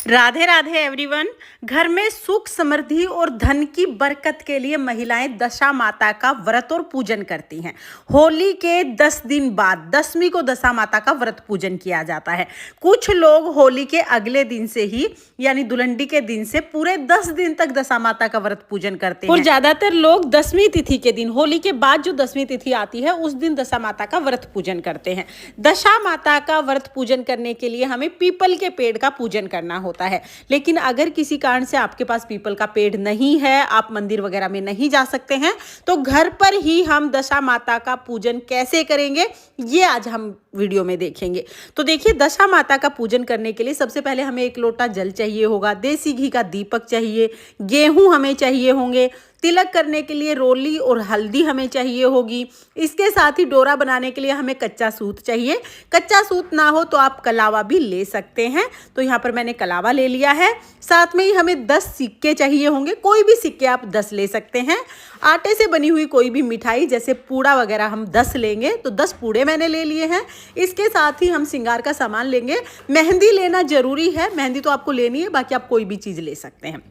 Radhe Radhe everyone. घर में सुख समृद्धि और धन की बरकत के लिए महिलाएं दशा माता का व्रत और पूजन करती हैं। होली के 10 दिन बाद दशमी को दशा माता का व्रत पूजन किया जाता है। कुछ लोग होली के अगले दिन से ही यानी दुलंडी के दिन से पूरे 10 दिन तक दशा माता का व्रत पूजन करते हैं और ज्यादातर लोग दशमी तिथि के दिन, होली के बाद जो दशमी तिथि आती है उस दिन दशा माता का व्रत पूजन करते हैं। दशा माता का व्रत पूजन करने के लिए हमें पीपल के पेड़ का पूजन करना होता है। लेकिन अगर किसी कारण से आपके पास पीपल का पेड़ नहीं है, आप मंदिर वगैरह में नहीं जा सकते हैं, तो घर पर ही हम दशा माता का पूजन कैसे करेंगे ये आज हम वीडियो में देखेंगे। तो देखिए, दशा माता का पूजन करने के लिए सबसे पहले हमें 1 लोटा जल चाहिए होगा, देसी घी का दीपक चाहिए, गेहूं हमें चाहिए होंगे, तिलक करने के लिए रोली और हल्दी हमें चाहिए होगी। इसके साथ ही डोरा बनाने के लिए हमें कच्चा सूत चाहिए। कच्चा सूत ना हो तो आप कलावा भी ले सकते हैं। तो यहाँ पर मैंने कलावा ले लिया है। साथ में ही हमें 10 सिक्के चाहिए होंगे, कोई भी सिक्के आप 10 ले सकते हैं। आटे से बनी हुई कोई भी मिठाई जैसे पूड़ा वगैरह हम 10 लेंगे, तो 10 पूड़े मैंने ले लिए हैं। इसके साथ ही हम श्रृंगार का सामान लेंगे। मेहंदी लेना जरूरी है, मेहंदी तो आपको लेनी है, बाकी आप कोई भी चीज़ ले सकते हैं।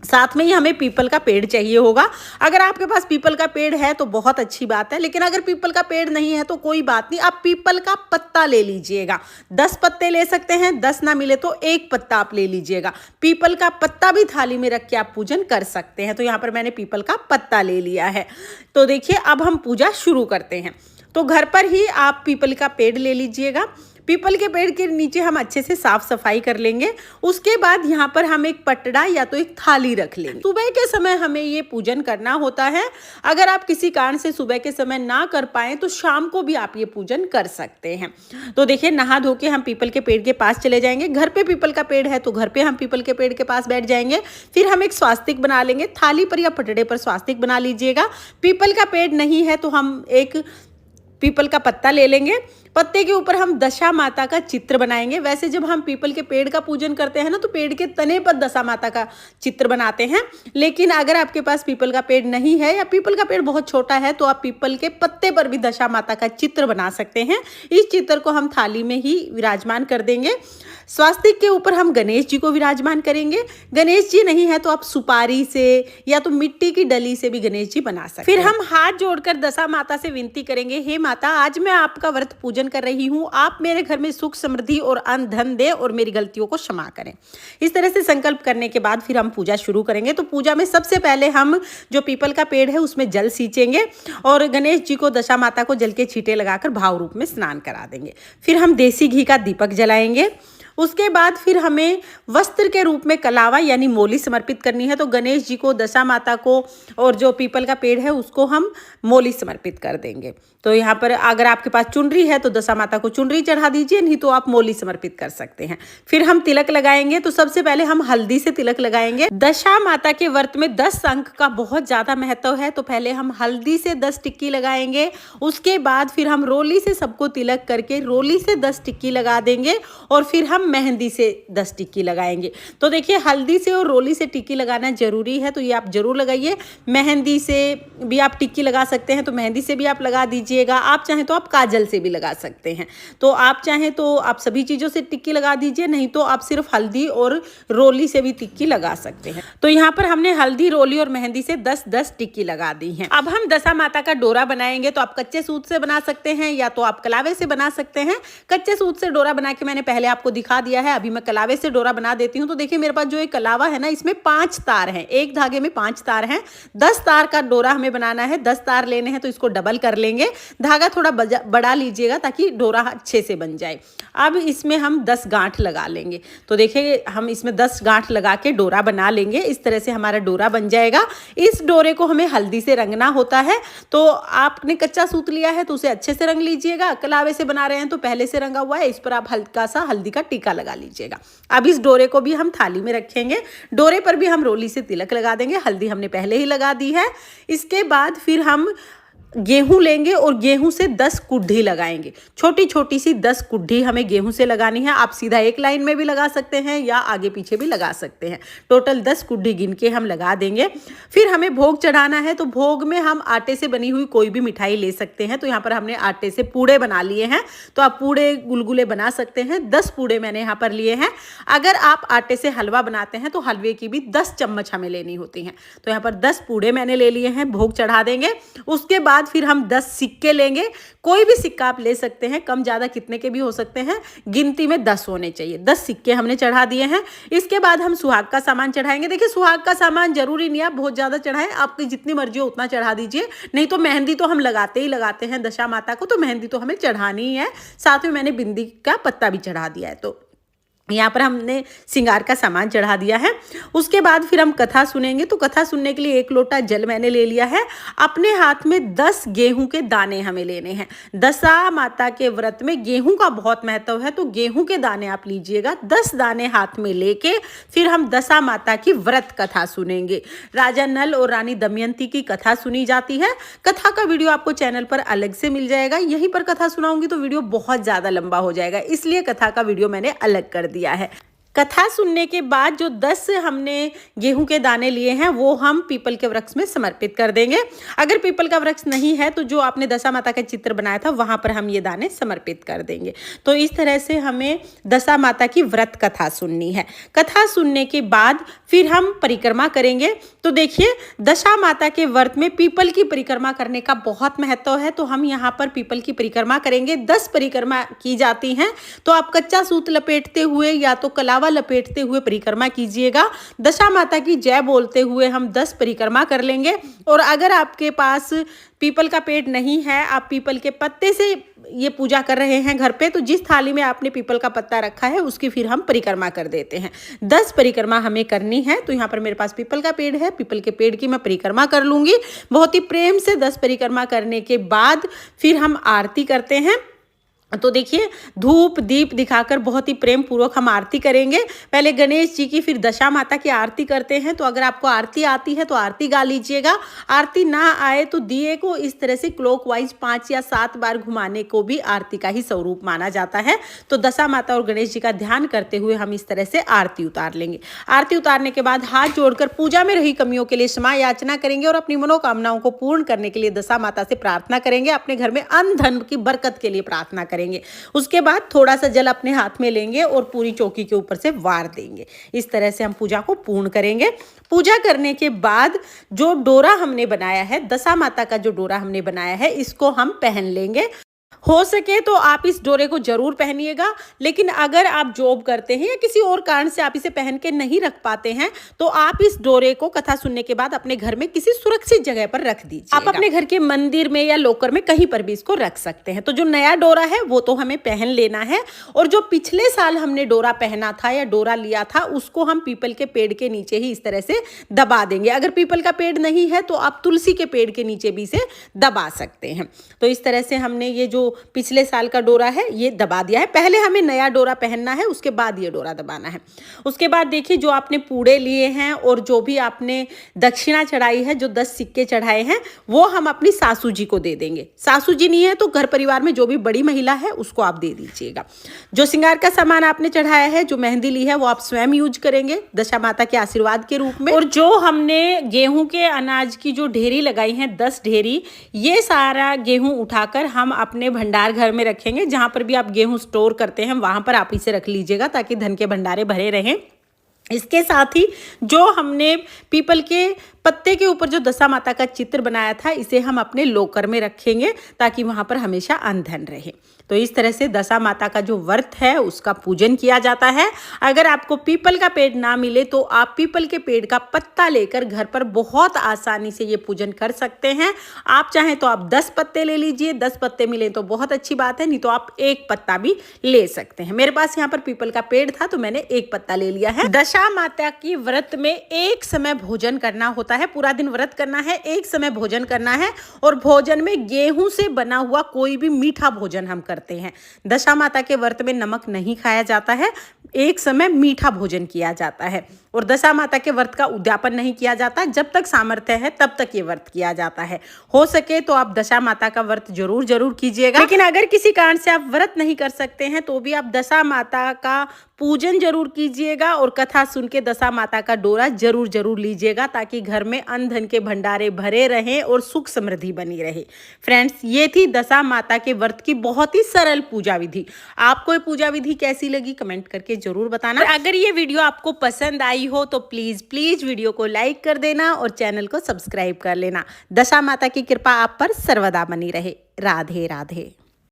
साथ में ही हमें पीपल का पेड़ चाहिए होगा। अगर आपके पास पीपल का पेड़ है तो बहुत अच्छी बात है, लेकिन अगर पीपल का पेड़ नहीं है तो कोई बात नहीं, आप पीपल का पत्ता ले लीजिएगा। 10 पत्ते ले सकते हैं, 10 ना मिले तो 1 पत्ता आप ले लीजिएगा। पीपल का पत्ता भी थाली में रख के आप पूजन कर सकते हैं। तो यहाँ पर मैंने पीपल का पत्ता ले लिया है। तो देखिए, अब हम पूजा शुरू करते हैं। तो घर पर ही आप पीपल का पेड़ ले लीजिएगा। पीपल के पेड़ के नीचे हम अच्छे से साफ सफाई कर लेंगे। उसके बाद यहाँ पर हम एक पटड़ा या तो एक थाली रख लेंगे। सुबह के समय हमें ये पूजन करना होता है। अगर आप किसी कारण से सुबह के समय ना कर पाए तो शाम को भी आप ये पूजन कर सकते हैं। तो देखिए, नहा धो के हम पीपल के पेड़ के पास चले जाएंगे। घर पे पीपल का पेड़ है तो घर पे हम पीपल के पेड़ के पास बैठ जाएंगे। फिर हम एक स्वास्तिक बना लेंगे। थाली पर या पटड़े पर स्वास्तिक बना लीजिएगा। पीपल का पेड़ नहीं है तो हम एक पीपल का पत्ता ले लेंगे। पत्ते के ऊपर हम दशा माता का चित्र बनाएंगे। वैसे जब हम पीपल के पेड़ का पूजन करते हैं ना, तो पेड़ के तने पर दशा माता का चित्र बनाते हैं। लेकिन अगर आपके पास पीपल का पेड़ नहीं है या पीपल का पेड़ बहुत छोटा है तो आप पीपल के पत्ते पर भी दशा माता का चित्र बना सकते हैं। इस चित्र को हम थाली में ही विराजमान कर देंगे। स्वास्तिक के ऊपर हम गणेश जी को विराजमान करेंगे। गणेश जी नहीं है तो आप सुपारी से या तो मिट्टी की डली से भी गणेश जी बना सकते हैं। फिर हम हाथ जोड़कर दशा माता से विनती करेंगे, हे माता, आज मैं आपका व्रत पूजन कर रही हूँ। आप मेरे घर में सुख समृद्धि और अन्न धन दे और मेरी गलतियों को क्षमा करें। इस तरह से संकल्प करने के बाद फिर हम पूजा शुरू करेंगे। तो पूजा में सबसे पहले हम जो पीपल का पेड़ है उसमें जल सींचेंगे और गणेश जी को, दशा माता को जल के छींटे लगाकर भाव रूप में स्नान करा देंगे। फिर हम देसी घी का दीपक जलाएंगे। उसके बाद फिर हमें वस्त्र के रूप में कलावा यानी मोली समर्पित करनी है। तो गणेश जी को, दशा माता को और जो पीपल का पेड़ है उसको हम मोली समर्पित कर देंगे। तो यहाँ पर अगर आपके पास चुनरी है तो दशा माता को चुनरी चढ़ा दीजिए, नहीं तो आप मोली समर्पित कर सकते हैं। फिर हम तिलक लगाएंगे। तो सबसे पहले हम हल्दी से तिलक लगाएंगे। दशा माता के व्रत में 10 अंक का बहुत ज्यादा महत्व है। तो पहले हम हल्दी से 10 टिक्की लगाएंगे। उसके बाद फिर हम रोली से सबको तिलक करके रोली से 10 टिक्की लगा देंगे और फिर हम मेहंदी से 10 टिक्की लगाएंगे। तो देखिए, हल्दी से और रोली से टिक्की लगाना जरूरी है, तो ये आप जरूर लगाइए। मेहंदी से भी आप टिक्की लगा सकते हैं, तो मेहंदी से भी आप लगा दीजिएगा। आप चाहें तो आप काजल से भी लगा सकते हैं। तो आप चाहें तो आप सभी चीज़ों से टिक्की लगा दीजिए, नहीं तो आप सिर्फ हल्दी और रोली से भी टिक्की लगा सकते हैं। तो यहाँ पर हमने हल्दी, रोली और मेहंदी से 10-10 टिक्की लगा दी है। अब हम दशा माता का डोरा बनाएंगे। तो आप कच्चे सूत से बना सकते हैं या तो आप कलावे से बना सकते हैं। कच्चे सूत से डोरा बना के मैंने पहले आपको दिखा दिया है। अभी मैं कलावे से डोरा बना देती हूँ। तो देखिए, मेरे पास जो एक कलावा है ना, इसमें 5 तार हैं। एक धागे में 5 तार हैं। 10 तार का डोरा हमें बनाना है। 10 तार लेने हैं तो इसको डबल कर लेंगे। धागा थोड़ा बड़ा लीजिएगा ताकि डोरा अच्छे से बन जाए। अब इसमें हम 10 गांठ लगा लेंगे। तो देखिए, हम इसमें 10 गांठ लगा के डोरा बना लेंगे। इस तरह से हमारा डोरा बन जाएगा। इस डोरे को हमें हल्दी से रंगना होता है। तो आपने कच्चा सूत लिया है तो उसे अच्छे से रंग लीजिएगा। कलावे से बना रहे हैं तो पहले से रंगा हुआ है, इस पर आप हल्का सा हल्दी का टीका लगा लीजिएगा। अब इस डोरे को भी हम थाली में रखेंगे। डोरे पर भी हम रोली से तिलक लगा देंगे। हल्दी हमने पहले ही लगा दी है। इसके बाद फिर हम गेहूं लेंगे और गेहूं से 10 कुड्ढी लगाएंगे। छोटी छोटी सी 10 कुड्ढी हमें गेहूं से लगानी है। आप सीधा एक लाइन में भी लगा सकते हैं या आगे पीछे भी लगा सकते हैं। टोटल 10 कुड्ढी गिन के हम लगा देंगे। फिर हमें भोग चढ़ाना है, तो भोग में हम आटे से बनी हुई कोई भी मिठाई ले सकते हैं। तो यहाँ पर हमने आटे से पूड़े बना लिए हैं, तो आप पूड़े गुलगुले बना सकते हैं। 10 पूड़े मैंने यहाँ पर लिए हैं। अगर आप आटे से हलवा बनाते हैं तो हलवे की भी 10 चम्मच हमें लेनी होती हैं। तो यहाँ पर 10 पूड़े मैंने ले लिए हैं, भोग चढ़ा देंगे। उसके बाद फिर हम 10 सिक्के लेंगे। कोई भी सिक्का आप ले सकते हैं, कम ज़्यादा कितने के भी हो सकते हैं, गिनती में 10 होने चाहिए। 10 सिक्के हमने चढ़ा दिए हैं। इसके बाद हम सुहाग का सामान चढ़ाएंगे। देखिए, सुहाग का सामान जरूरी नहीं आप बहुत ज़्यादा चढ़ाएं, आपकी जितनी मर्जी हो उतना चढ़ा दीजिए। नहीं तो मेहंदी तो हम लगाते ही लगाते हैं दशा माता को, तो मेहंदी तो हमें चढ़ानी ही है। साथ में मैंने बिंदी का पत्ता भी चढ़ा दिया है। तो यहाँ पर हमने श्रृंगार का सामान चढ़ा दिया है। उसके बाद फिर हम कथा सुनेंगे। तो कथा सुनने के लिए 1 लोटा जल मैंने ले लिया है। अपने हाथ में 10 गेहूं के दाने हमें लेने हैं। दशा माता के व्रत में गेहूं का बहुत महत्व है, तो गेहूं के दाने आप लीजिएगा। 10 दाने हाथ में लेके फिर हम दशा माता की व्रत कथा सुनेंगे। राजा नल और रानी दमयंती की कथा सुनी जाती है। कथा का वीडियो आपको चैनल पर अलग से मिल जाएगा। यहीं पर कथा सुनाऊंगी तो वीडियो बहुत ज़्यादा लंबा हो जाएगा, इसलिए कथा का वीडियो मैंने अलग कर दिया है। कथा सुनने के बाद जो 10 हमने गेहूं के दाने लिए हैं वो हम पीपल के वृक्ष में समर्पित कर देंगे। अगर पीपल का वृक्ष नहीं है तो जो आपने दशा माता का चित्र बनाया था वहां पर हम ये दाने समर्पित कर देंगे। तो इस तरह से हमें दशा माता की व्रत कथा सुननी है। कथा सुनने के बाद फिर हम परिक्रमा करेंगे। तो देखिए, दशा माता के व्रत में पीपल की परिक्रमा करने का बहुत महत्व है। तो हम यहाँ पर पीपल की परिक्रमा करेंगे। 10 परिक्रमा की जाती हैं। तो आप कच्चा सूत लपेटते हुए या तो कलावा लपेटते हुए परिक्रमा कीजिएगा। दशा माता की जय बोलते हुए हम 10 परिक्रमा कर लेंगे। और अगर आपके पास पीपल का पेड़ नहीं है, आप पीपल के पत्ते से ये पूजा कर रहे हैं घर पे, तो जिस थाली में आपने पीपल का पत्ता रखा है उसकी फिर हम परिक्रमा कर देते हैं। 10 परिक्रमा हमें करनी है। तो यहाँ पर मेरे पास पीपल का पेड़ है, पीपल के पेड़ की मैं परिक्रमा कर लूंगी। बहुत ही प्रेम से 10 परिक्रमा करने के बाद फिर हम आरती करते हैं। तो देखिए, धूप दीप दिखाकर बहुत ही प्रेम पूर्वक हम आरती करेंगे। पहले गणेश जी की, फिर दशा माता की आरती करते हैं। तो अगर आपको आरती आती है तो आरती गा लीजिएगा। आरती ना आए तो दिए को इस तरह से क्लॉकवाइज 5 या 7 बार घुमाने को भी आरती का ही स्वरूप माना जाता है। तो दशा माता और गणेश जी का ध्यान करते हुए हम इस तरह से आरती उतार लेंगे। आरती उतारने के बाद हाथ जोड़कर पूजा में रही कमियों के लिए क्षमा याचना करेंगे और अपनी मनोकामनाओं को पूर्ण करने के लिए दशा माता से प्रार्थना करेंगे। अपने घर में अन्न धन की बरकत के लिए प्रार्थना करेंगे। उसके बाद थोड़ा सा जल अपने हाथ में लेंगे और पूरी चौकी के ऊपर से वार देंगे। इस तरह से हम पूजा को पूर्ण करेंगे। पूजा करने के बाद जो डोरा हमने बनाया है, दशा माता का जो डोरा हमने बनाया है, इसको हम पहन लेंगे। हो सके तो आप इस डोरे को जरूर पहनिएगा। लेकिन अगर आप जॉब करते हैं या किसी और कारण से आप इसे पहन के नहीं रख पाते हैं तो आप इस डोरे को कथा सुनने के बाद अपने घर में किसी सुरक्षित जगह पर रख दीजिए। आप अपने घर के मंदिर में या लॉकर में कहीं पर भी इसको रख सकते हैं। तो जो नया डोरा है वो तो हमें पहन लेना है, और जो पिछले साल हमने डोरा पहना था या डोरा लिया था उसको हम पीपल के पेड़ के नीचे ही इस तरह से दबा देंगे। अगर पीपल का पेड़ नहीं है तो आप तुलसी के पेड़ के नीचे भी इसे दबा सकते हैं। तो इस तरह से हमने ये जो पिछले साल का डोरा है ये दबा दिया है। पहले हमें नया डोरा पहनना है, उसके बाद ये डोरा दबाना है। उसके बाद देखिए, जो आपने पूड़े लिए हैं और जो भी आपने दक्षिणा चढ़ाई है, जो 10 सिक्के चढ़ाए हैं, वो हम अपनी सासू जी को दे देंगे। सासू जी नहीं है तो घर परिवार में जो भी बड़ी महिला है उसको आप दे दीजिएगा। जो श्रृंगार का सामान आपने चढ़ाया है, जो मेहंदी ली है, वो आप स्वयं यूज करेंगे दशा माता के आशीर्वाद के रूप में। और जो हमने गेहूं के अनाज की जो ढेरी लगाई है, 10 ढेरी, ये सारा गेहूं उठाकर हम अपने भंडार घर में रखेंगे। जहां पर भी आप गेहूं स्टोर करते हैं वहां पर आप इसे रख लीजिएगा ताकि धन के भंडारे भरे रहें। इसके साथ ही जो हमने पीपल के पत्ते के ऊपर जो दशा माता का चित्र बनाया था, इसे हम अपने लॉकर में रखेंगे ताकि वहां पर हमेशा अन्न धन रहे। तो इस तरह से दशा माता का जो व्रत है उसका पूजन किया जाता है। अगर आपको पीपल का पेड़ ना मिले तो आप पीपल के पेड़ का पत्ता लेकर घर पर बहुत आसानी से ये पूजन कर सकते हैं। आप चाहें तो आप 10 पत्ते ले लीजिए, 10 पत्ते मिले तो बहुत अच्छी बात है, नहीं तो आप 1 पत्ता भी ले सकते हैं। मेरे पास यहाँ पर पीपल का पेड़ था तो मैंने 1 पत्ता ले लिया है। दशा माता की व्रत में एक समय भोजन करना होता है, पूरा दिन व्रत करना है, एक समय भोजन करना है। और भोजन में गेहूं से बना हुआ कोई भी मीठा भोजन हम करते हैं। दशा माता के व्रत में नमक नहीं खाया जाता है, एक समय मीठा भोजन किया जाता है। और दशा माता के व्रत का उद्यापन नहीं किया जाता, जब तक सामर्थ्य है तब तक ये व्रत किया जाता है। हो सके तो आप दशा माता का व्रत जरूर कीजिएगा। लेकिन अगर किसी कारण से आप व्रत नहीं कर सकते हैं तो भी आप दशा माता का पूजन जरूर कीजिएगा और कथा सुन के दशा माता का डोरा जरूर लीजिएगा, ताकि घर में अन्न धन के भंडारे भरे रहें और सुख समृद्धि बनी रहे। फ्रेंड्स, ये थी दशा माता के व्रत की बहुत ही सरल पूजा विधि। आपको ये पूजा विधि कैसी लगी कमेंट करके जरूर बताना। अगर ये वीडियो आपको पसंद आई हो तो प्लीज वीडियो को लाइक कर देना और चैनल को सब्सक्राइब कर लेना। दशा माता की कृपा आप पर सर्वदा बनी रहे। राधे राधे।